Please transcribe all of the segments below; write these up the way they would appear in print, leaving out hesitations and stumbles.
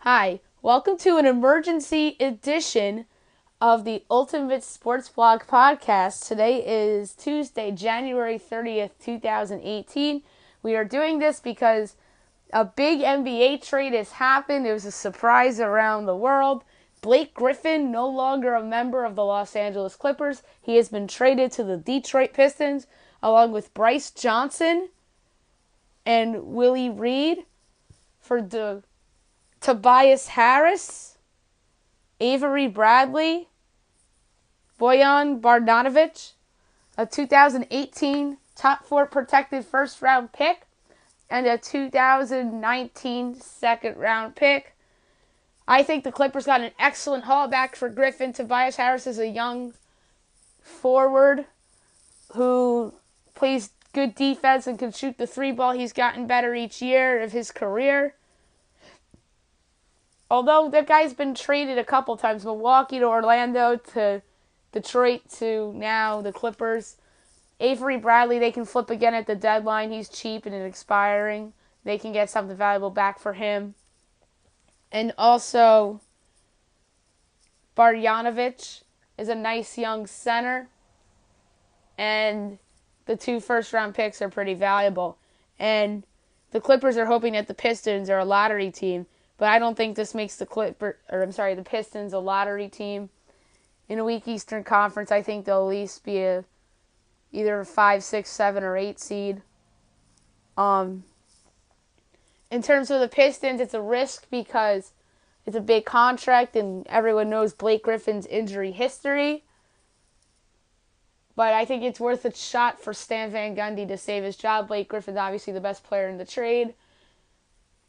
Hi, welcome to an emergency edition of the Ultimate Sports Blog podcast. Today is Tuesday, January 30th, 2018. We are doing this because a big NBA trade has happened. It was a surprise around the world. Blake Griffin, no longer a member of the Los Angeles Clippers. He has been traded to the Detroit Pistons along with Bryce Johnson and Willie Reed for the Tobias Harris, Avery Bradley, Bojan Bogdanovic, a 2018 top 4 protected first round pick, and a 2019 second round pick. I think the Clippers got an excellent haul back for Griffin. Tobias Harris is a young forward who plays good defense and can shoot the three ball. He's gotten better each year of his career. Although that guy's been traded a couple times, Milwaukee to Orlando to Detroit to now the Clippers. Avery Bradley, they can flip again at the deadline. He's cheap and expiring. They can get something valuable back for him. And also, Bogdanovic is a nice young center. And the 2 first-round picks are pretty valuable. And the Clippers are hoping that the Pistons are a lottery team. But I don't think this makes the Pistons a lottery team. In a weak Eastern Conference, I think they'll at least be either a 5, 6, 7, or 8 seed. In terms of the Pistons, it's a risk because it's a big contract and everyone knows Blake Griffin's injury history. But I think it's worth a shot for Stan Van Gundy to save his job. Blake Griffin's obviously the best player in the trade.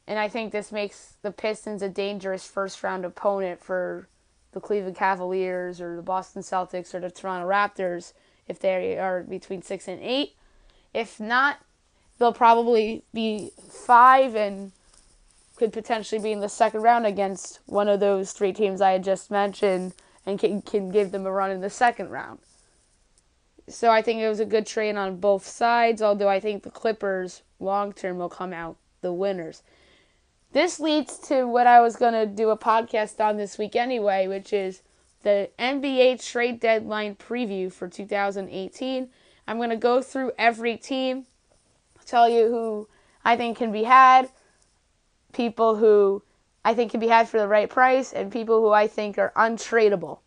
And I think this makes the Pistons a dangerous first-round opponent for the Cleveland Cavaliers or the Boston Celtics or the Toronto Raptors if they are between 6 and 8. If not, they'll probably be 5 and could potentially be in the second round against one of those 3 teams I had just mentioned and can give them a run in the second round. So I think it was a good trade on both sides, although I think the Clippers long-term will come out the winners. This leads to what I was going to do a podcast on this week anyway, which is the NBA trade deadline preview for 2018. I'm going to go through every team, tell you who I think can be had, people who I think can be had for the right price, and people who I think are untradeable.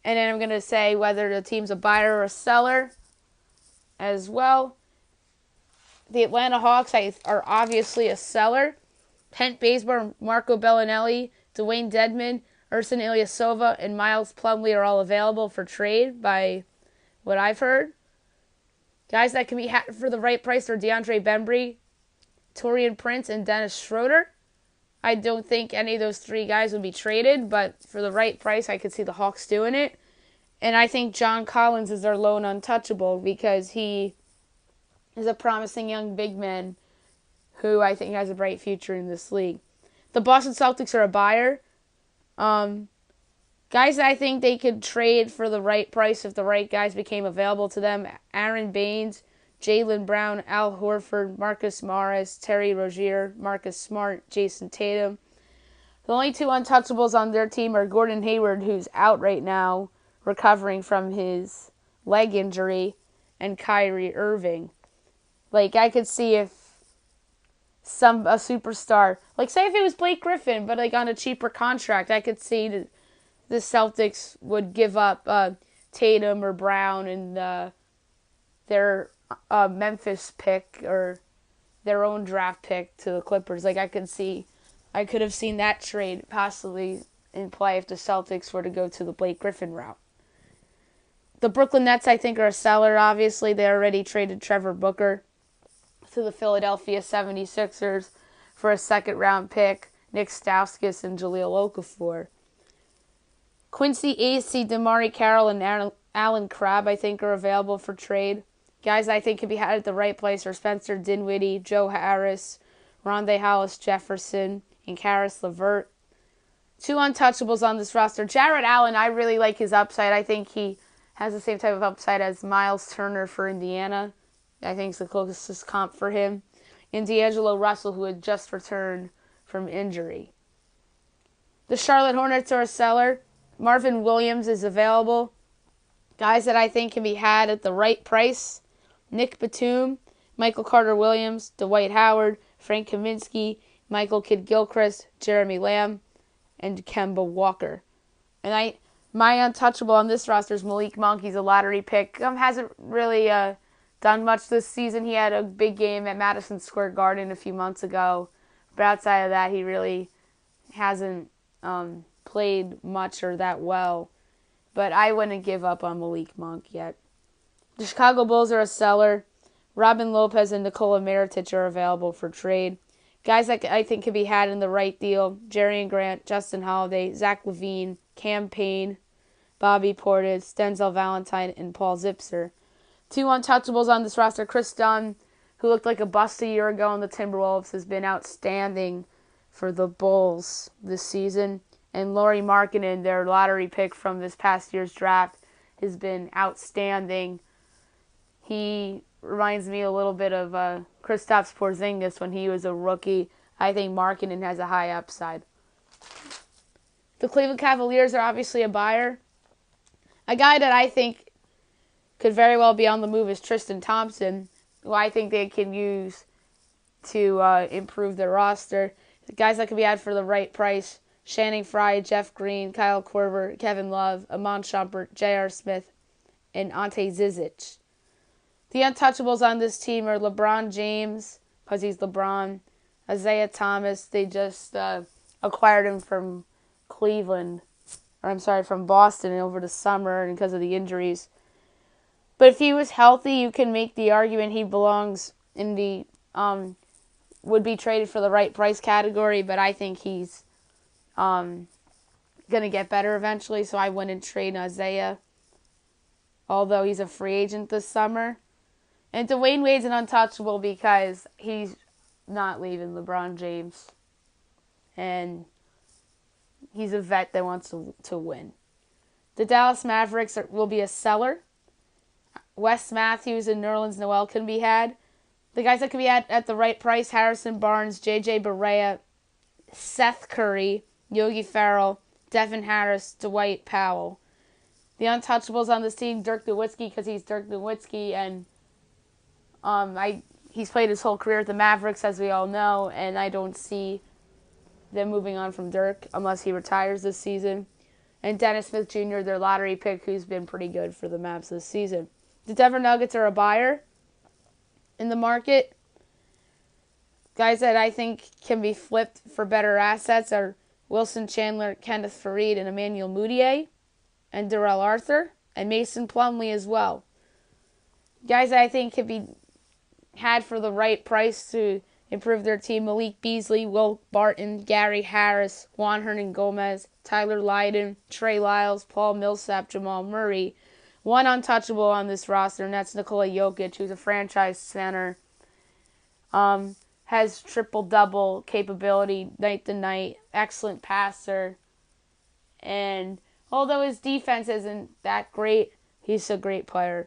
And then I'm going to say whether the team's a buyer or a seller as well. The Atlanta Hawks are obviously a seller. Kent Bazemore, Marco Bellinelli, Dwayne Dedmon, Ersan Ilyasova, and Miles Plumlee are all available for trade by what I've heard. Guys that can be had for the right price are DeAndre Bembry, Taurean Prince, and Dennis Schroeder. I don't think any of those 3 guys would be traded, but for the right price, I could see the Hawks doing it. And I think John Collins is their lone untouchable because he is a promising young big man who I think has a bright future in this league. The Boston Celtics are a buyer. Guys that I think they could trade for the right price if the right guys became available to them. Aaron Baines, Jaylen Brown, Al Horford, Marcus Morris, Terry Rozier, Marcus Smart, Jason Tatum. The only 2 untouchables on their team are Gordon Hayward, who's out right now, recovering from his leg injury, and Kyrie Irving. I could see if a superstar, say if it was Blake Griffin, but on a cheaper contract, I could see the Celtics would give up Tatum or Brown and their Memphis pick or their own draft pick to the Clippers. I could have seen that trade possibly in play if the Celtics were to go to the Blake Griffin route. The Brooklyn Nets, I think, are a seller, obviously. They already traded Trevor Booker to the Philadelphia 76ers for a second-round pick, Nick Stauskas and Jahlil Okafor. Quincy Ace, Damari Carroll, and Alan Crabb, I think, are available for trade. Guys I think can be had at the right place are Spencer Dinwiddie, Joe Harris, Rondae Hollis-Jefferson, and Karis LeVert. 2 untouchables on this roster. Jarrett Allen, I really like his upside. I think he has the same type of upside as Miles Turner for Indiana. I think it's the closest comp for him. And D'Angelo Russell, who had just returned from injury. The Charlotte Hornets are a seller. Marvin Williams is available. Guys that I think can be had at the right price: Nick Batum, Michael Carter-Williams, Dwight Howard, Frank Kaminsky, Michael Kidd-Gilchrist, Jeremy Lamb, and Kemba Walker. And my untouchable on this roster is Malik Monk. He's a lottery pick. Hasn't really done much this season. He had a big game at Madison Square Garden a few months ago. But outside of that, he really hasn't played much or that well. But I wouldn't give up on Malik Monk yet. The Chicago Bulls are a seller. Robin Lopez and Nikola Mirotic are available for trade. Guys that I think could be had in the right deal: Jerian Grant, Justin Holiday, Zach LaVine, Cam Payne, Bobby Portis, Denzel Valentine, and Paul Zipser. Two untouchables on this roster: Chris Dunn, who looked like a bust a year ago on the Timberwolves, has been outstanding for the Bulls this season. And Lauri Markkanen, their lottery pick from this past year's draft, has been outstanding. He reminds me a little bit of Kristaps Porzingis when he was a rookie. I think Markkanen has a high upside. The Cleveland Cavaliers are obviously a buyer. A guy that I think could very well be on the move is Tristan Thompson, who I think they can use to improve their roster. The guys that can be had for the right price: Channing Frye, Jeff Green, Kyle Korver, Kevin Love, Amon Shumpert, J.R. Smith, and Ante Zizic. The untouchables on this team are LeBron James, because he's LeBron, Isaiah Thomas. They just acquired him from from Boston over the summer and because of the injuries. But if he was healthy, you can make the argument he belongs in the would be traded for the right price category, but I think he's going to get better eventually, so I wouldn't trade Isaiah, although he's a free agent this summer. And Dwayne Wade's an untouchable because he's not leaving LeBron James, and he's a vet that wants to win. The Dallas Mavericks will be a seller. Wes Matthews and Nerlens Noel can be had. The guys that can be at the right price: Harrison Barnes, J.J. Barea, Seth Curry, Yogi Ferrell, Devin Harris, Dwight Powell. The untouchables on this team: Dirk Nowitzki, because he's Dirk Nowitzki, and he's played his whole career at the Mavericks, as we all know, and I don't see them moving on from Dirk unless he retires this season. And Dennis Smith Jr., their lottery pick, who's been pretty good for the Mavs this season. The Denver Nuggets are a buyer in the market. Guys that I think can be flipped for better assets are Wilson Chandler, Kenneth Faried, and Emmanuel Mudiay, and Darrell Arthur, and Mason Plumlee as well. Guys that I think could be had for the right price to improve their team: Malik Beasley, Will Barton, Gary Harris, Juan Hernan-Gomez, Tyler Lydon, Trey Lyles, Paul Millsap, Jamal Murray. One untouchable on this roster, and that's Nikola Jokic, who's a franchise center. Has triple-double capability night to night, excellent passer. And although his defense isn't that great, he's a great player.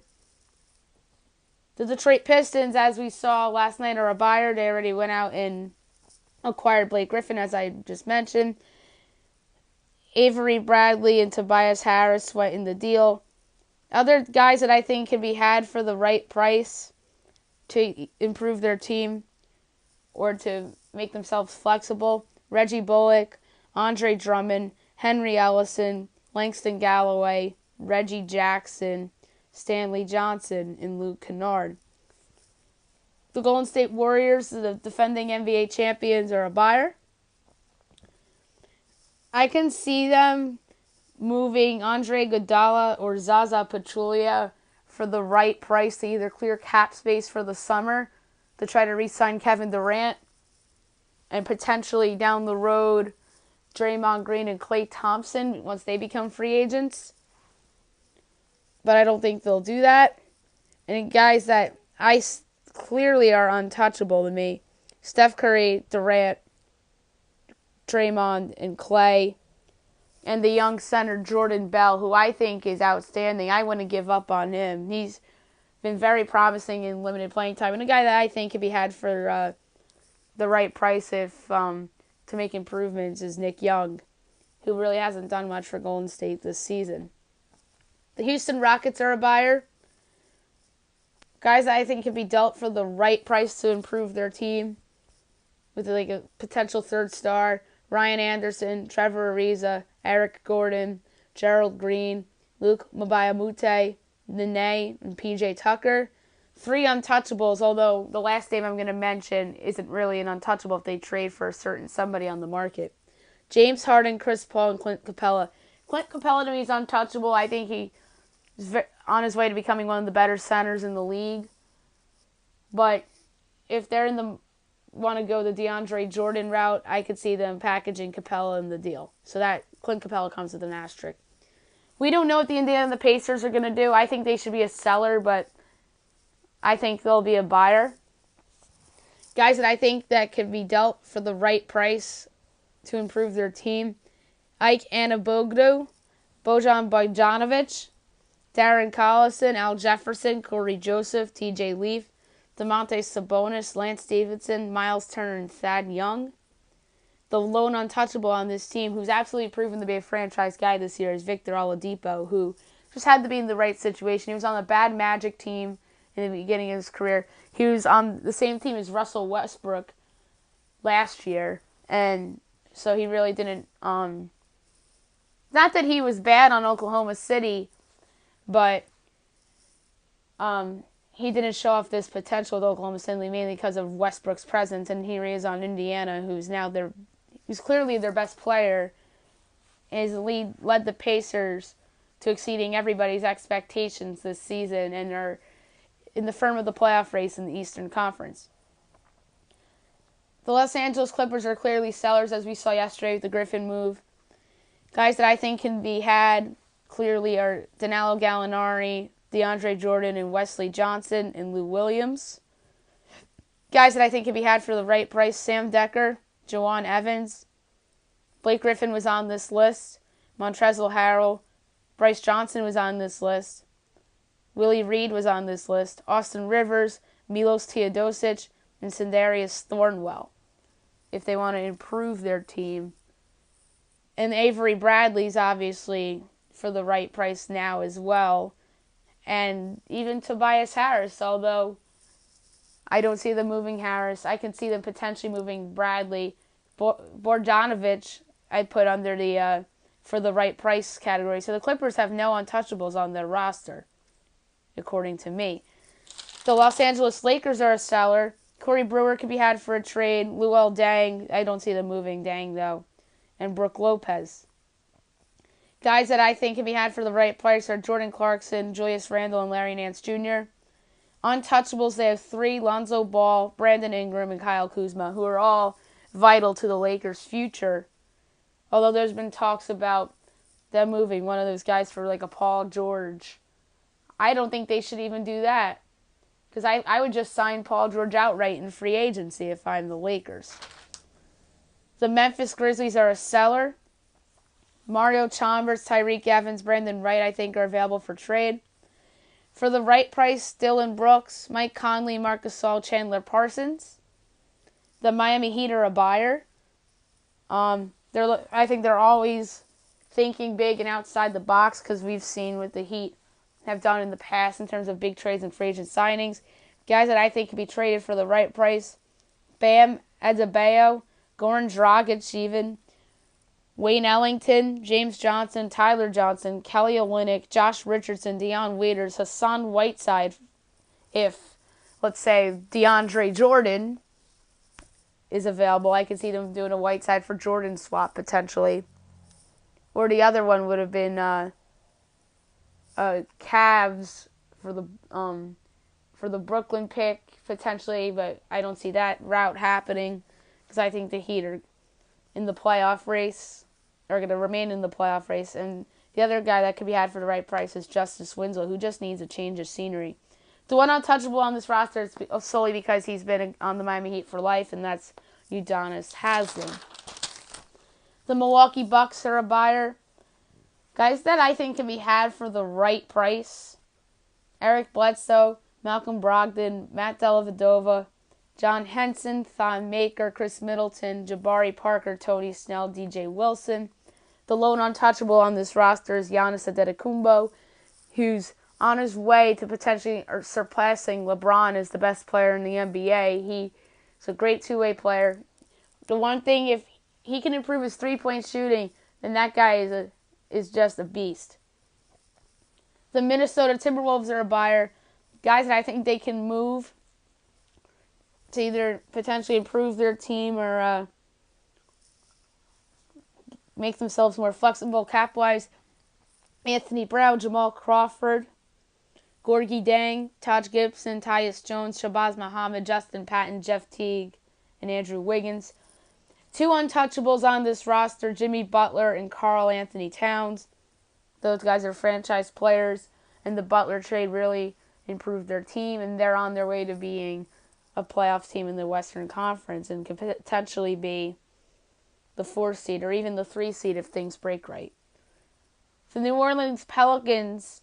The Detroit Pistons, as we saw last night, are a buyer. They already went out and acquired Blake Griffin, as I just mentioned. Avery Bradley and Tobias Harris went in the deal. Other guys that I think can be had for the right price to improve their team or to make themselves flexible: Reggie Bullock, Andre Drummond, Henry Ellison, Langston Galloway, Reggie Jackson, Stanley Johnson, and Luke Kennard. The Golden State Warriors, the defending NBA champions, are a buyer. I can see them moving Andre Iguodala or Zaza Pachulia for the right price to either clear cap space for the summer to try to re-sign Kevin Durant, and potentially down the road Draymond Green and Klay Thompson once they become free agents. But I don't think they'll do that. And guys that clearly are untouchable to me: Steph Curry, Durant, Draymond, and Klay. And the young center Jordan Bell, who I think is outstanding. I wouldn't give up on him. He's been very promising in limited playing time, and a guy that I think could be had for the right price if to make improvements is Nick Young. who really hasn't done much for Golden State this season. The Houston Rockets are a buyer. Guys that I think can be dealt for the right price to improve their team with like a potential third star. Ryan Anderson, Trevor Ariza, Eric Gordon, Gerald Green, Luke Mabayamute, Nene, and PJ Tucker. 3 untouchables, although the last name I'm going to mention isn't really an untouchable if they trade for a certain somebody on the market. James Harden, Chris Paul, and Clint Capella. Clint Capella to me is untouchable. I think he is on his way to becoming one of the better centers in the league. But if they're want to go the DeAndre Jordan route, I could see them packaging Capella in the deal. So that Clint Capella comes with an asterisk. We don't know what the Indiana Pacers are going to do. I think they should be a seller, but I think they'll be a buyer. Guys that I think that could be dealt for the right price to improve their team. Ike Anibogdo, Bojan Bogdanovic, Darren Collison, Al Jefferson, Corey Joseph, TJ Leaf, DeMonte Sabonis, Lance Stevenson, Miles Turner, and Thad Young. The lone untouchable on this team, who's absolutely proven to be a franchise guy this year, is Victor Oladipo, who just had to be in the right situation. He was on a bad Magic team in the beginning of his career. He was on the same team as Russell Westbrook last year, and so he really didn't, not that he was bad on Oklahoma City, but he didn't show off this potential with Oklahoma City mainly because of Westbrook's presence, and here he is on Indiana, who's clearly their best player, and has led the Pacers to exceeding everybody's expectations this season and are in the firm of the playoff race in the Eastern Conference. The Los Angeles Clippers are clearly sellers, as we saw yesterday with the Griffin move. Guys that I think can be had clearly are Danilo Gallinari, DeAndre Jordan, and Wesley Johnson, and Lou Williams. Guys that I think can be had for the right price, Sam Decker, Jawan Evans. Blake Griffin was on this list. Montrezl Harrell. Bryce Johnson was on this list. Willie Reed was on this list. Austin Rivers, Milos Teodosic, and Sindarius Thornwell, if they want to improve their team. And Avery Bradley's obviously for the right price now as well. And even Tobias Harris, although I don't see them moving Harris. I can see them potentially moving Bradley. Bogdanovic I'd put under the for the right price category. So the Clippers have no untouchables on their roster, according to me. The Los Angeles Lakers are a seller. Corey Brewer could be had for a trade. Luol Deng, I don't see them moving Deng though. And Brook Lopez. Guys that I think can be had for the right price are Jordan Clarkson, Julius Randle, and Larry Nance Jr. Untouchables, they have 3, Lonzo Ball, Brandon Ingram, and Kyle Kuzma, who are all vital to the Lakers' future. Although there's been talks about them moving one of those guys for like a Paul George. I don't think they should even do that. Because I would just sign Paul George outright in free agency if I'm the Lakers. The Memphis Grizzlies are a seller. Mario Chalmers, Tyreek Evans, Brandon Wright, I think, are available for trade. For the right price, Dylan Brooks, Mike Conley, Marc Gasol, Chandler Parsons. The Miami Heat are a buyer. I think they're always thinking big and outside the box because we've seen what the Heat have done in the past in terms of big trades and free agent signings. Guys that I think could be traded for the right price: Bam Adebayo, Goran Dragic even, Wayne Ellington, James Johnson, Tyler Johnson, Kelly Olynyk, Josh Richardson, Dion Waiters, Hassan Whiteside. If, let's say, DeAndre Jordan is available, I could see them doing a Whiteside for Jordan swap potentially. Or the other one would have been Cavs for the Brooklyn pick potentially, but I don't see that route happening because I think the Heat are in the playoff race, are going to remain in the playoff race. And the other guy that could be had for the right price is Justice Winslow, who just needs a change of scenery. The one untouchable on this roster is solely because he's been on the Miami Heat for life, and that's Udonis Haslem. The Milwaukee Bucks are a buyer. Guys that I think can be had for the right price: Eric Bledsoe, Malcolm Brogdon, Matt Dellavedova, John Henson, Thon Maker, Chris Middleton, Jabari Parker, Tony Snell, DJ Wilson. The lone untouchable on this roster is Giannis Antetokounmpo, who's on his way to potentially surpassing LeBron as the best player in the NBA. He's a great two-way player. The one thing, if he can improve his three-point shooting, then that guy is just a beast. The Minnesota Timberwolves are a buyer. Guys that I think they can move to either potentially improve their team or make themselves more flexible cap-wise. Anthony Brown, Jamal Crawford, Gorgie Dang, Taj Gibson, Tyus Jones, Shabazz Muhammad, Justin Patton, Jeff Teague, and Andrew Wiggins. Two untouchables on this roster, Jimmy Butler and Karl Anthony Towns. Those guys are franchise players, and the Butler trade really improved their team, and they're on their way to being a playoff team in the Western Conference and could potentially be the 4 seed or even the 3 seed if things break right. The New Orleans Pelicans,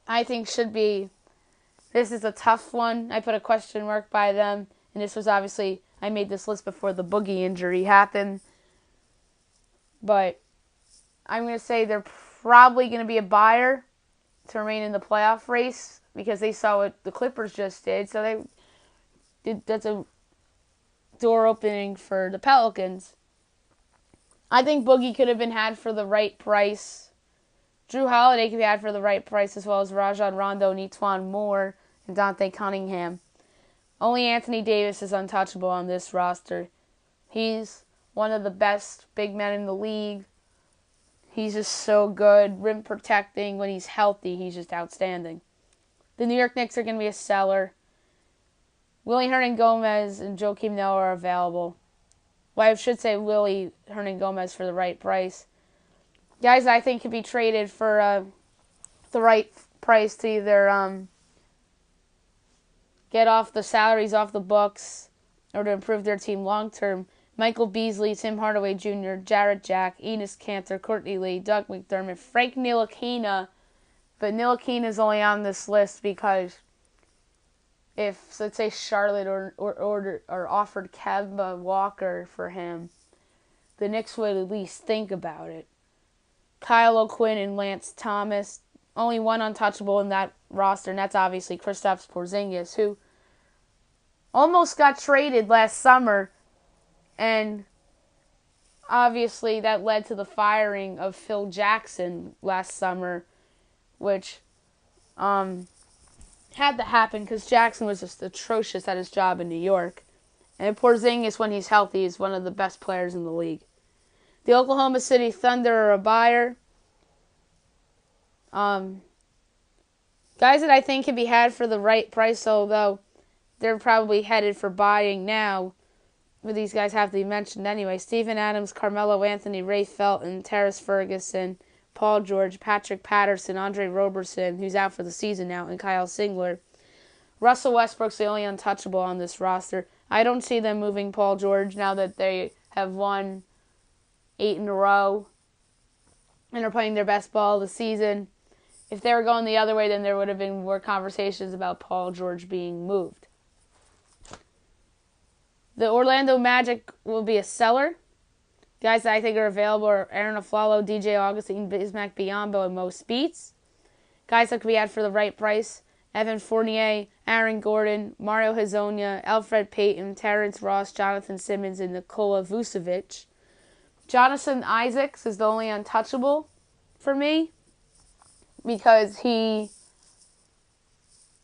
I think, this is a tough one. I put a question mark by them, and this was obviously, I made this list before the Boogie injury happened. But I'm going to say they're probably going to be a buyer to remain in the playoff race because they saw what the Clippers just did. So that's a door opening for the Pelicans. I think Boogie could have been had for the right price. Drew Holiday could be had for the right price, as well as Rajon Rondo, Neetwan Moore, and Dante Cunningham. Only Anthony Davis is untouchable on this roster. He's one of the best big men in the league. He's just so good. Rim protecting. When he's healthy, he's just outstanding. The New York Knicks are going to be a seller. Willie Hernangomez and Joakim Noah are available. Well, I should say Willie Hernangomez for the right price. Guys I think could be traded for the right price to either get off the salaries off the books or to improve their team long term. Michael Beasley, Tim Hardaway Jr., Jarrett Jack, Enes Kanter, Courtney Lee, Doug McDermott, Frank Ntilikina. But Ntilikina is only on this list because if, let's say, Charlotte or offered Kemba Walker for him, the Knicks would at least think about it. Kyle O'Quinn and Lance Thomas. Only one untouchable in that roster, and that's obviously Kristaps Porzingis, who almost got traded last summer, and obviously that led to the firing of Phil Jackson last summer, which had to happen because Jackson was just atrocious at his job in New York. And Porzingis, when he's healthy, is one of the best players in the league. The Oklahoma City Thunder are a buyer. Guys that I think can be had for the right price, although they're probably headed for buying now. But these guys have to be mentioned anyway. Steven Adams, Carmelo Anthony, Ray Felton, Terrence Ferguson, Paul George, Patrick Patterson, Andre Roberson, who's out for the season now, and Kyle Singler. Russell Westbrook's the only untouchable on this roster. I don't see them moving Paul George now that they have won 8 in a row and are playing their best ball of the season. If they were going the other way, then there would have been more conversations about Paul George being moved. The Orlando Magic will be a seller. Guys that I think are available are Aaron Aflalo, DJ Augustine, Bismack Biyombo, and Mo Speets. Guys that could be had for the right price: Evan Fournier, Aaron Gordon, Mario Hezonja, Alfred Payton, Terrence Ross, Jonathan Simmons, and Nikola Vucevic. Jonathan Isaacs is the only untouchable for me because he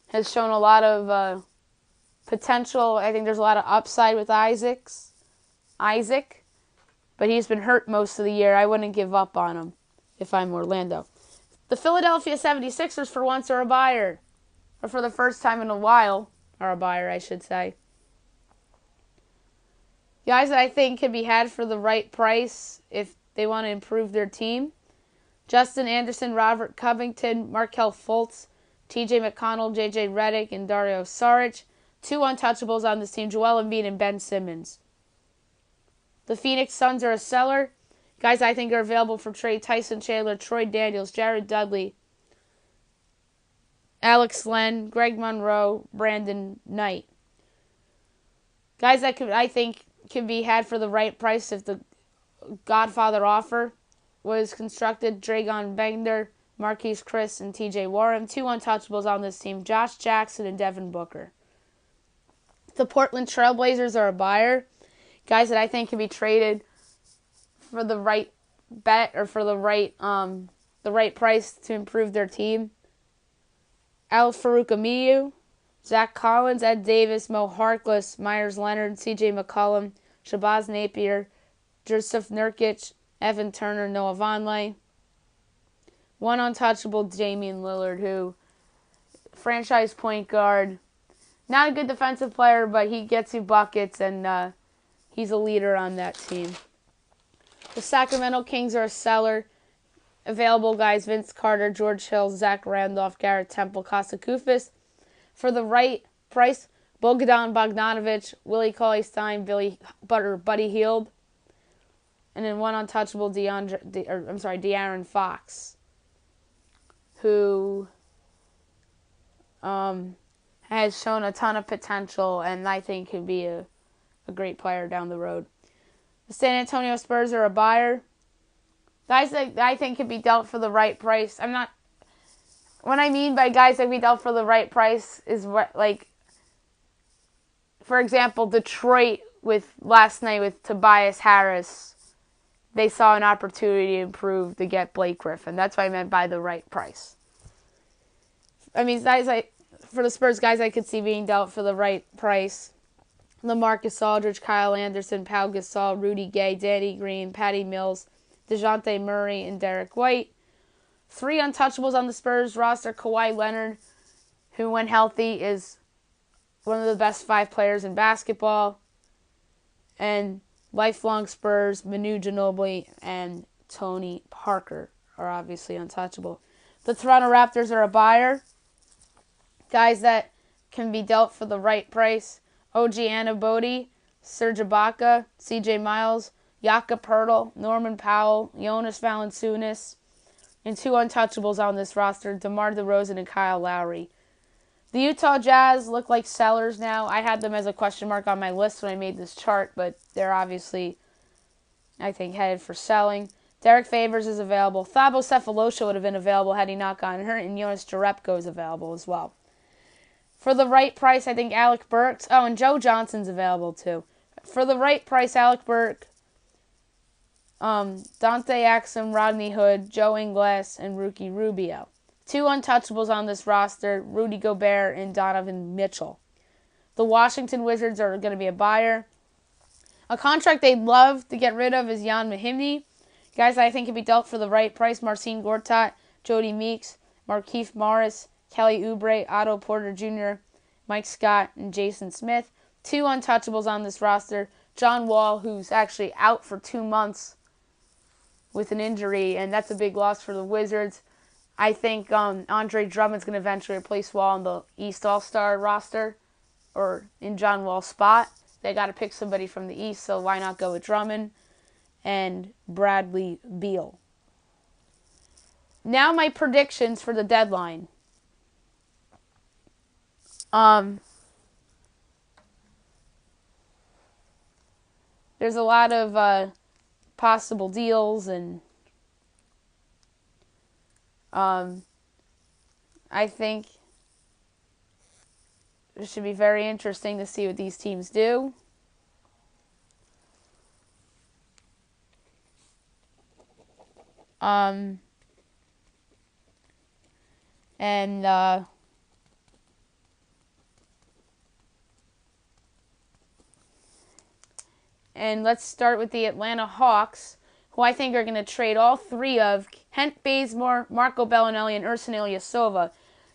has shown a lot of potential. I think there's a lot of upside with Isaac, but he's been hurt most of the year. I wouldn't give up on him if I'm Orlando. The Philadelphia 76ers, for once, are a buyer. Or for the first time in a while, are a buyer, I should say. Guys that I think can be had for the right price if they want to improve their team: Justin Anderson, Robert Covington, Markelle Fultz, TJ McConnell, JJ Redick, and Dario Saric. 2 untouchables on this team: Joel Embiid and Ben Simmons. The Phoenix Suns are a seller. Guys I think are available for trade: Tyson Chandler, Troy Daniels, Jared Dudley, Alex Len, Greg Monroe, Brandon Knight. Guys that I think can be had for the right price if the Godfather offer was constructed. Dragon Bender, Marquise Chris, and TJ Warren. 2 untouchables on this team, Josh Jackson and Devin Booker. The Portland Trailblazers are a buyer. Guys that I think can be traded for the right bet or for the right price to improve their team. Al Farouk Amiyu, Zach Collins, Ed Davis, Mo Harkless, Myers Leonard, CJ McCollum, Shabazz Napier, Joseph Nurkic, Evan Turner, Noah Vonleh. 1 untouchable, Damian Lillard, who franchise point guard. Not a good defensive player, but he gets you buckets, and he's a leader on that team. The Sacramento Kings are a seller. Available guys, Vince Carter, George Hill, Zach Randolph, Garrett Temple, Kosta Koufos. For the right price, Bogdan Bogdanovic, Willie Cauley-Stein, Buddy Hield. And then 1 untouchable, De'Aaron Fox, who has shown a ton of potential and I think can be a great player down the road. The San Antonio Spurs are a buyer. Guys that I think can be dealt for the right price. What I mean by guys that can be dealt for the right price is for example, Detroit last night with Tobias Harris. They saw an opportunity to improve to get Blake Griffin. That's what I meant by the right price. For the Spurs, guys I could see being dealt for the right price. LaMarcus Aldridge, Kyle Anderson, Pau Gasol, Rudy Gay, Danny Green, Patty Mills, DeJounte Murray, and Derek White. 3 untouchables on the Spurs roster. Kawhi Leonard, who when healthy is one of the best 5 players in basketball. And lifelong Spurs, Manu Ginobili, and Tony Parker are obviously untouchable. The Toronto Raptors are a buyer. Guys that can be dealt for the right price. OG Anunoby, Serge Ibaka, CJ Miles, Jakob Poeltl, Norman Powell, Jonas Valanciunas, and 2 untouchables on this roster, DeMar DeRozan and Kyle Lowry. The Utah Jazz look like sellers now. I had them as a question mark on my list when I made this chart, but they're obviously, I think, headed for selling. Derek Favors is available. Thabo Sefolosha would have been available had he not gotten hurt, and Jonas Jerebko is available as well. For the right price, I think Alec Burks. Oh, and Joe Johnson's available too. For the right price, Alec Burks, Dante Axum, Rodney Hood, Joe Ingles, and Ricky Rubio. 2 untouchables on this roster, Rudy Gobert and Donovan Mitchell. The Washington Wizards are going to be a buyer. A contract they'd love to get rid of is Jan Mahimny. Guys I think can be dealt for the right price, Marcin Gortat, Jody Meeks, Markieff Morris, Kelly Oubre, Otto Porter Jr., Mike Scott, and Jason Smith. 2 untouchables on this roster, John Wall, who's actually out for 2 months with an injury, and that's a big loss for the Wizards. I think Andre Drummond's going to eventually replace Wall on the East All-Star roster, or in John Wall's spot. They got to pick somebody from the East, so why not go with Drummond and Bradley Beal. Now my predictions for the deadline. There's a lot of possible deals, and I think it should be very interesting to see what these teams do. And let's start with the Atlanta Hawks, who I think are going to trade all 3 of Kent Bazemore, Marco Bellinelli, and Ersan Ilyasova.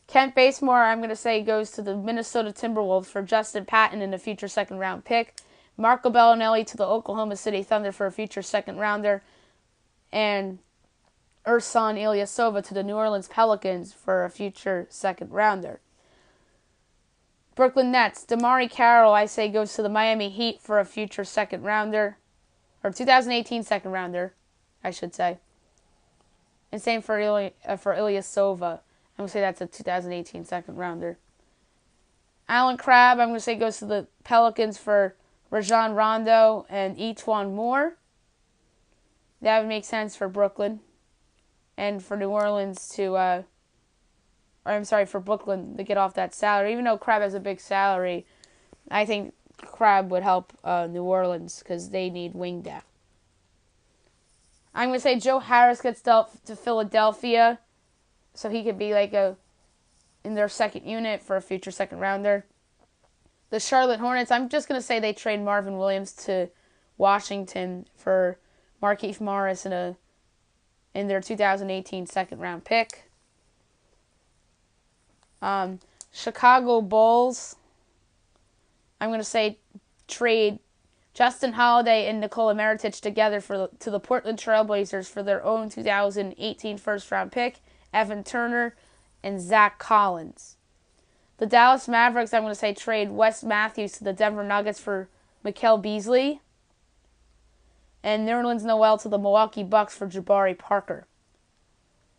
Kent Bazemore, I'm going to say, goes to the Minnesota Timberwolves for Justin Patton and a future second-round pick. Marco Bellinelli to the Oklahoma City Thunder for a future second-rounder. And Ersan Ilyasova to the New Orleans Pelicans for a future second-rounder. Brooklyn Nets, DeMarre Carroll, I say, goes to the Miami Heat for a future second-rounder. Or 2018 second-rounder, I should say. And same for Ilyasova. I'm going to say that's a 2018 second-rounder. Alan Crabb, I'm going to say, goes to the Pelicans for Rajon Rondo and Etuan Moore. That would make sense for Brooklyn and for New Orleans to, for Brooklyn to get off that salary. Even though Crabbe has a big salary, I think Crabbe would help New Orleans because they need wing depth. I'm going to say Joe Harris gets dealt to Philadelphia so he could be in their second unit for a future second rounder. The Charlotte Hornets, I'm just going to say they trade Marvin Williams to Washington for Markieff Morris in their 2018 second round pick. Chicago Bulls, I'm going to say trade Justin Holiday and Nikola Mirotic together to the Portland Trailblazers for their own 2018 first round pick, Evan Turner and Zach Collins. The Dallas Mavericks, I'm going to say trade Wes Matthews to the Denver Nuggets for Mikal Beasley. And Nerlens Noel to the Milwaukee Bucks for Jabari Parker.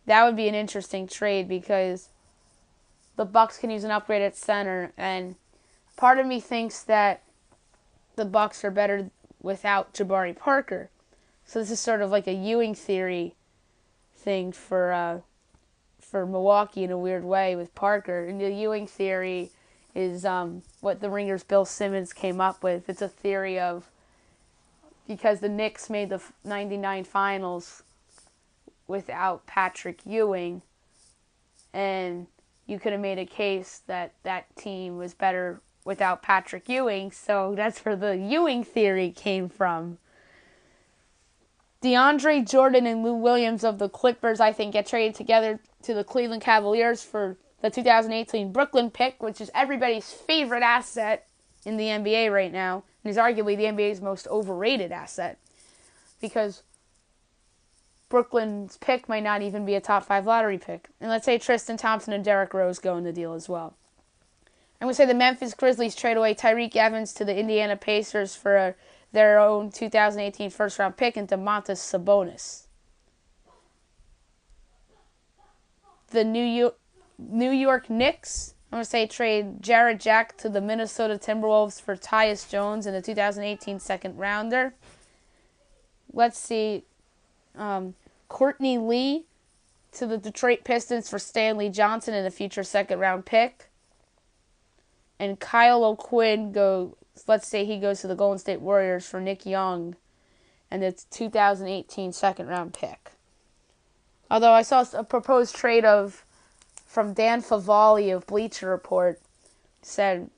That would be an interesting trade because the Bucks can use an upgrade at center. And part of me thinks that the Bucks are better without Jabari Parker. So this is sort of like a Ewing theory thing for Milwaukee in a weird way with Parker. And the Ewing theory is what the Ringer's Bill Simmons came up with. It's a theory of because the Knicks made the 99 finals without Patrick Ewing, and you could have made a case that that team was better without Patrick Ewing, so that's where the Ewing theory came from. DeAndre Jordan and Lou Williams of the Clippers, I think, get traded together to the Cleveland Cavaliers for the 2018 Brooklyn pick, which is everybody's favorite asset in the NBA right now, and is arguably the NBA's most overrated asset, because Brooklyn's pick might not even be a top 5 lottery pick. And let's say Tristan Thompson and Derrick Rose go in the deal as well. I'm going to say the Memphis Grizzlies trade away Tyreek Evans to the Indiana Pacers for their own 2018 first-round pick and Domantas Sabonis. The New York Knicks, I'm going to say trade Jarrett Jack to the Minnesota Timberwolves for Tyus Jones in the 2018 second-rounder. Let's see, Courtney Lee to the Detroit Pistons for Stanley Johnson in a future second-round pick. And Kyle O'Quinn let's say he goes to the Golden State Warriors for Nick Young and its 2018 second-round pick. Although I saw a proposed trade from Dan Favale of Bleacher Report said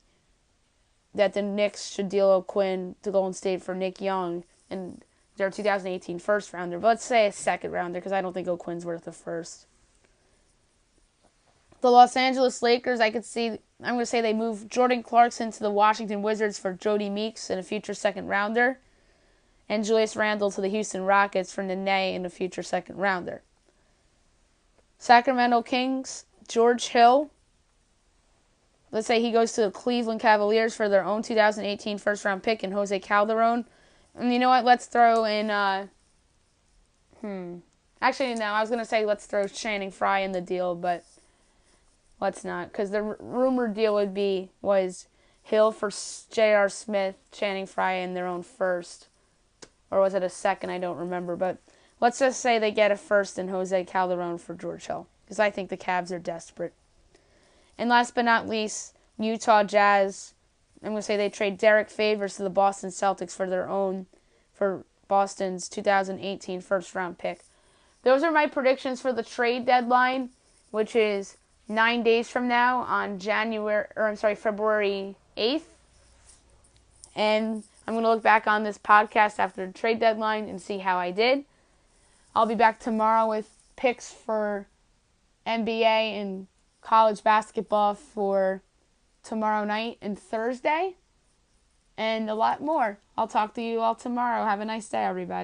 that the Knicks should deal O'Quinn to Golden State for Nick Young and their 2018 first-rounder. But let's say a second-rounder because I don't think O'Quinn's worth a first. The Los Angeles Lakers, I'm going to say they move Jordan Clarkson to the Washington Wizards for Jody Meeks in a future second-rounder, and Julius Randle to the Houston Rockets for Nene in a future second-rounder. Sacramento Kings, George Hill, let's say he goes to the Cleveland Cavaliers for their own 2018 first-round pick and Jose Calderon. And you know what? Let's throw in, Actually, no, I was going to say let's throw Channing Frye in the deal, but let's not, because the rumored deal was Hill for J.R. Smith, Channing Frye in their own first. Or was it a second? I don't remember. But let's just say they get a first and Jose Calderon for George Hill, because I think the Cavs are desperate. And last but not least, Utah Jazz. I'm going to say they trade Derek Favors to the Boston Celtics for Boston's 2018 first-round pick. Those are my predictions for the trade deadline, which is 9 days from now on February 8th. And I'm going to look back on this podcast after the trade deadline and see how I did. I'll be back tomorrow with picks for NBA and college basketball for tomorrow night and Thursday, and a lot more. I'll talk to you all tomorrow. Have a nice day, everybody.